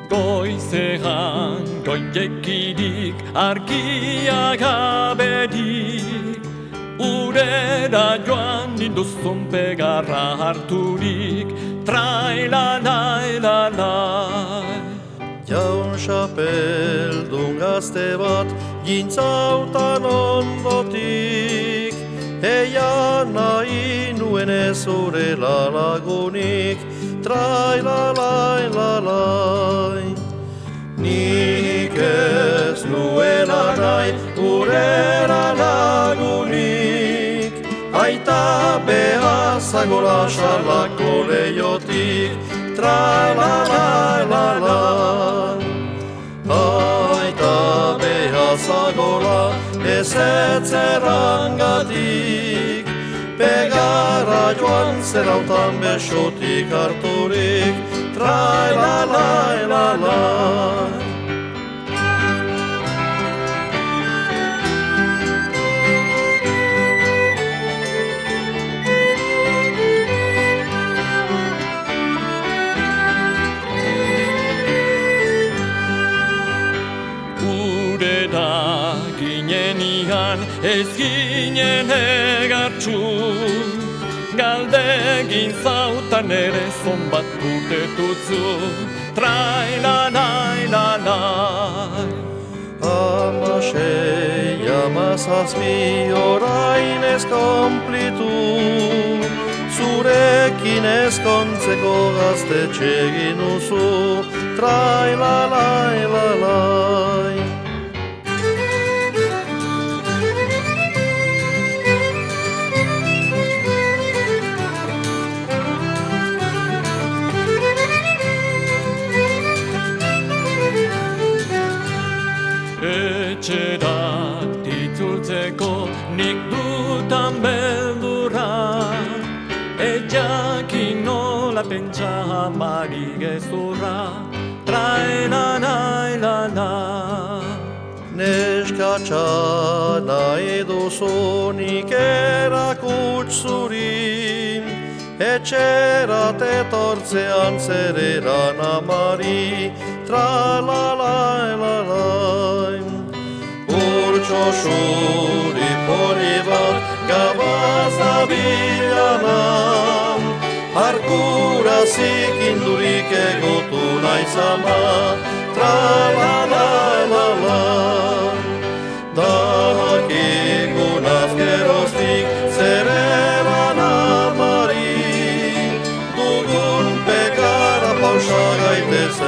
Goizean goiekirik argia gaberik, urera joan ninduzun pegarra harturik, trai-la-lai-la-lai. Jaun xapeldun gazte bat gintzautan ondotik, eia nahi nuen ez urela lagunik, trai-la-lai-la-lai. Nik ez nuela nahi urela lagunik, aita behazagola xalako leiotik, tra-la-la-la-la. Aita behazagola ez etzerrangatik, pegarra joan zerautan besotik harturik, tra-la-la-la-la. Ginenian ez ginen egartxu, galdegin zautan ere zonbat urtetutzu, trai-la-lai-la-lai. Amasei, amazazpi orain ez konplitu, zurekin ezkontzeko gaztetxe ginuzu, trai-la-lai-la-lai. Etxerat itzultzeko nik dutan beldurra, jakin nola pentsa amari gezurra, trai-la-lai-la-lai. Neskatxa nahi duzunik erakuts zuri, etxerat etortzean zer eran amari, tra-la-lai-la-lai. Urtso xuri poli bat gabaz dabilanan, harkura zikindurik egotu naiz ama, tra-la-lai-la-lai. Dakigunaz geroztik zer eban amari, dugun pegarra pausa gaitezen.